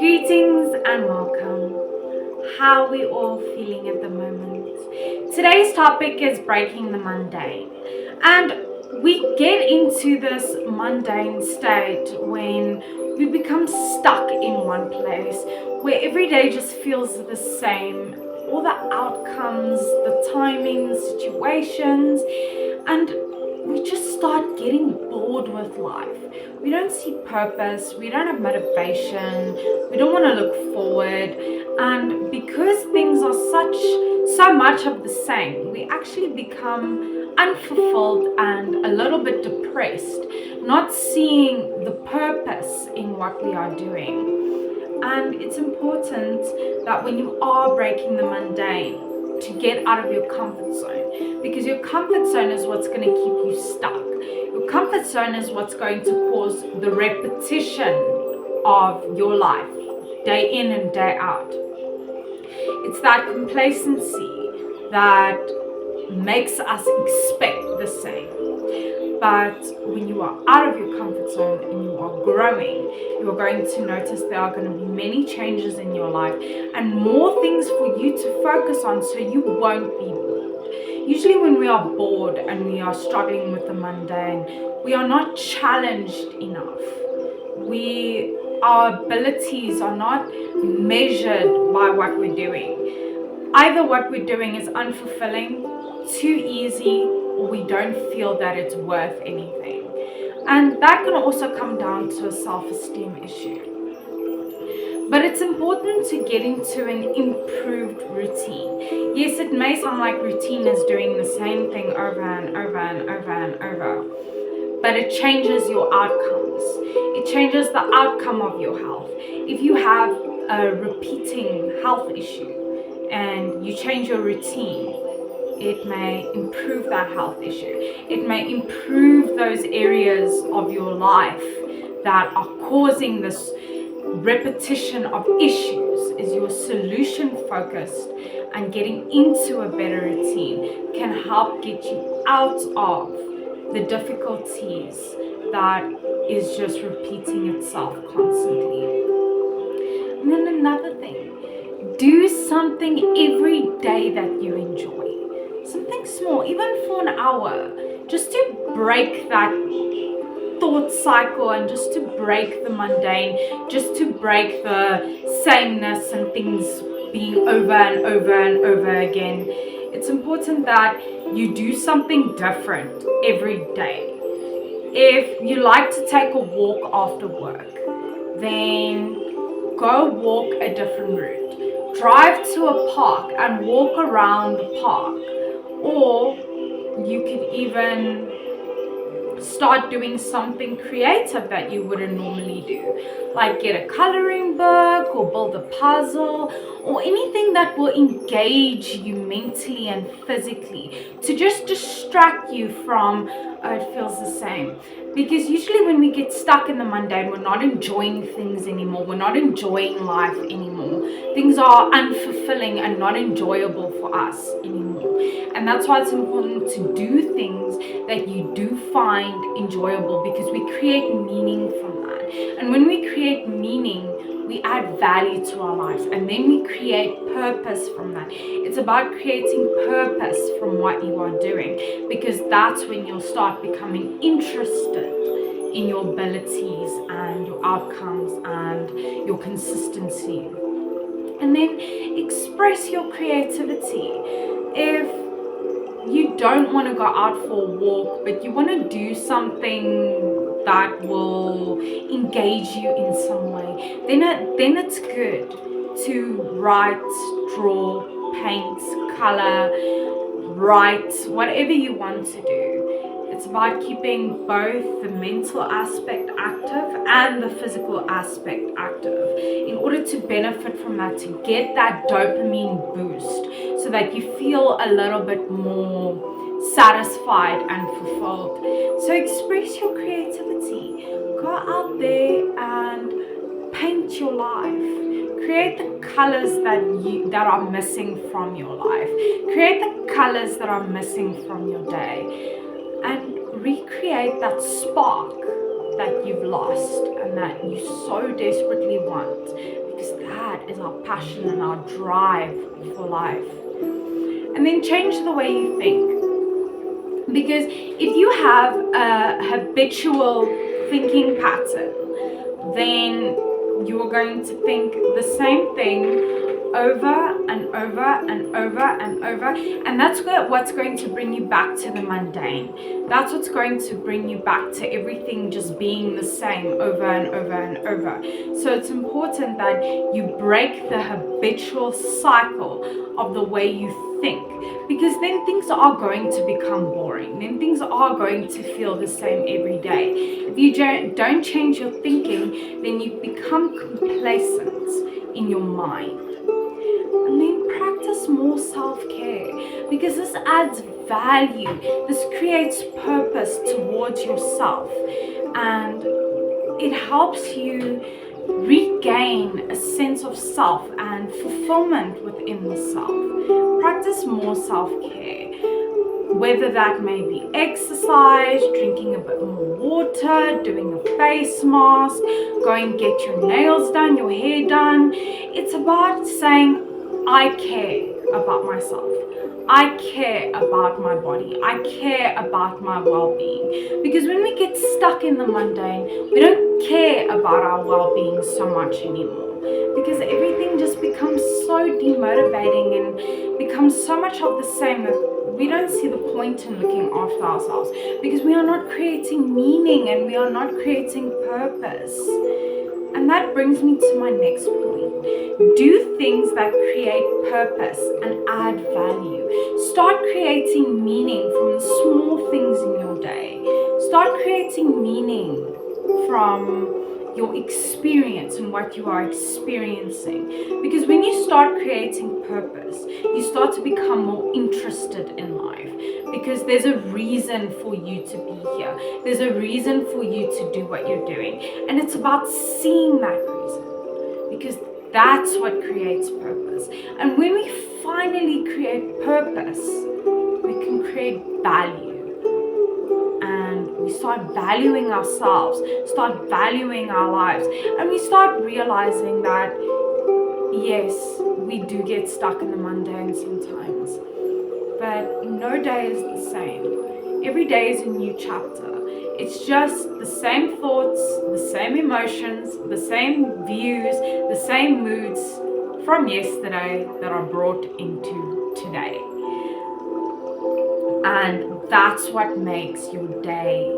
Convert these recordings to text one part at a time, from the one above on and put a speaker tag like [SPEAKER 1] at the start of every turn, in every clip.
[SPEAKER 1] Greetings and welcome. How are we all feeling at the moment? Today's topic is breaking the mundane. And we get into this mundane state when we become stuck in one place, where every day just feels the same. All the outcomes, the timings, situations, and we just start getting bored with life. We don't see purpose, we don't have motivation, we don't want to look forward, and because things are so much of the same, we actually become unfulfilled and a little bit depressed, not seeing the purpose in what we are doing. And it's important that when you are breaking the mundane, to get out of your comfort zone, because your comfort zone is what's going to keep you stuck. Your comfort zone is what's going to cause the repetition of your life, day in and day out. It's that complacency that makes us expect the same. But when you are out of your comfort zone and you are growing, you are going to notice there are going to be many changes in your life and more things for you to focus on, so you won't be bored. Usually when we are bored and we are struggling with the mundane, we are not challenged enough. Our abilities are not measured by what we're doing. Either what we're doing is unfulfilling, too easy, or we don't feel that it's worth anything. And that can also come down to a self-esteem issue. But it's important to get into an improved routine. Yes, it may sound like routine is doing the same thing over and over and over and over, but it changes your outcomes. It changes the outcome of your health. If you have a repeating health issue and you change your routine, it may improve that health issue. It may improve those areas of your life that are causing this repetition of issues. Is your solution focused, and getting into a better routine can help get you out of the difficulties that is just repeating itself constantly. And then another thing, do something every day that you enjoy. Something small, even for an hour, just to break that thought cycle and just to break the mundane, just to break the sameness and things being over and over and over again. It's important that you do something different every day. If you like to take a walk after work, then go walk a different route. Drive to a park and walk around the park. Or you could even start doing something creative that you wouldn't normally do, like get a coloring book or build a puzzle or anything that will engage you mentally and physically, to just distract you from, oh, it feels the same. Because usually when we get stuck in the mundane, we're not enjoying things anymore, we're not enjoying life anymore, things are unfulfilling and not enjoyable for us anymore. And that's why it's important to do things that you do find enjoyable, because we create meaning from that. And when we create meaning, we add value to our lives, and then we create purpose from that. It's about creating purpose from what you are doing, because that's when you'll start becoming interested in your abilities and your outcomes and your consistency. And then express your creativity. If you don't want to go out for a walk, but you want to do something that will engage you in some way, then it's good to write, draw, paint, color, write, whatever you want to do. It's about keeping both the mental aspect active and the physical aspect active in order to benefit from that, to get that dopamine boost so that you feel a little bit more satisfied and fulfilled. So express your creativity. Go out there and paint your life. Create the colors that are missing from your life. Create the colors that are missing from your day. And recreate that spark that you've lost and that you so desperately want. because that is our passion and our drive for life. And then change the way you think, because if you have a habitual thinking pattern, then you're going to think the same thing over and over and over and over, and that's what's going to bring you back to the mundane. That's what's going to bring you back to everything just being the same over and over and over. So it's important that you break the habitual cycle of the way you think, because then things are going to become boring. Then things are going to feel the same every day. If you don't change your thinking, then you become complacent in your mind. And then practice more self-care, because this adds value. This creates purpose towards yourself, and it helps you regain a sense of self and fulfillment within the self. Practice more self-care, whether that may be exercise, drinking a bit more water, doing a face mask, going get your nails done, your hair done. It's about saying, I care about myself. I care about my body. I care about my well-being. Because when we get stuck in the mundane, we don't care about our well-being so much anymore. Because everything just becomes so demotivating and becomes so much of the same that we don't see the point in looking after ourselves. Because we are not creating meaning and we are not creating purpose. And that brings me to my next point. Do things that create purpose and add value. Start creating meaning from the small things in your day. Start creating meaning from your experience and what you are experiencing. Because when you start creating purpose, you start to become more interested in life. Because there's a reason for you to be here. There's a reason for you to do what you're doing. And it's about seeing that reason. Because that's what creates purpose. And when we finally create purpose, we can create value. And we start valuing ourselves, start valuing our lives. And we start realizing that, yes, we do get stuck in the mundane sometimes. But no day is the same. Every day is a new chapter. It's just the same thoughts, the same emotions, the same views, the same moods from yesterday that are brought into today. And that's what makes your day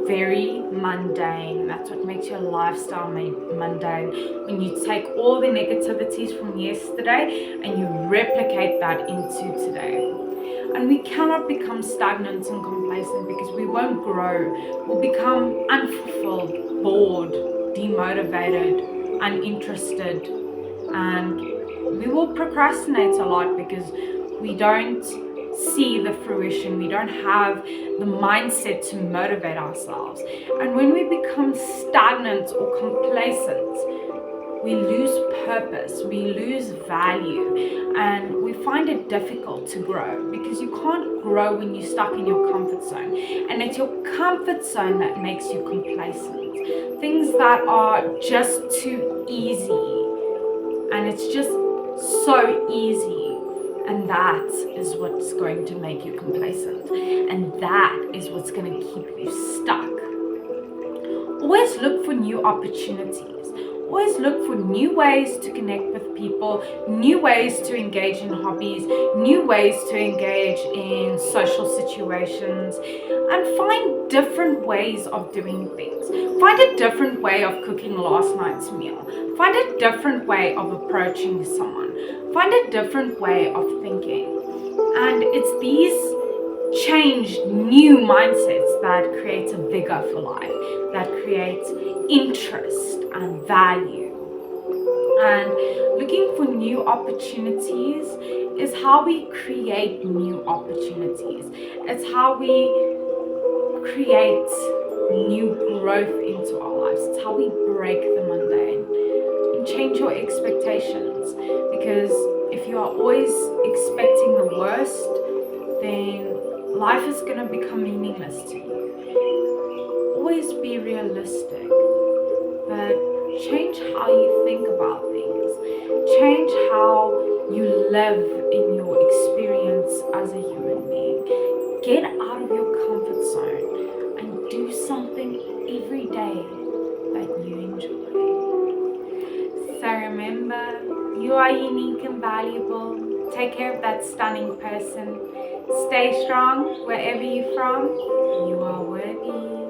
[SPEAKER 1] very mundane. That's what makes your lifestyle mundane. When you take all the negativities from yesterday and you replicate that into today. And we cannot become stagnant and complacent, because we won't grow. We'll become unfulfilled, bored, demotivated, uninterested, and we will procrastinate a lot because we don't see the fruition. We don't have the mindset to motivate ourselves. And when we become stagnant or complacent, we lose purpose, we lose value, and we find it difficult to grow, because you can't grow when you're stuck in your comfort zone. And it's your comfort zone that makes you complacent. Things that are just too easy, and it's just so easy. And that is what's going to make you complacent. And that is what's going to keep you stuck. Always look for new opportunities. Always look for new ways to connect with people, new ways to engage in hobbies, new ways to engage in social situations, and find different ways of doing things. Find a different way of cooking last night's meal. Find a different way of approaching someone. Find a different way of thinking. And it's these changed new mindsets that create a vigor for life, that creates interest and value. And looking for new opportunities is how we create new opportunities. It's how we create new growth into our lives. It's how we break the mundane and change your expectations. Because if you are always expecting the worst, then life is going to become meaningless to you. Always be realistic, but Change how you think about things. Change how you live in your experience as a human being. Get out of your comfort zone and do something every day that you enjoy. So remember, you are unique and valuable. Take care of that stunning person. Stay strong wherever you're from. You are worthy.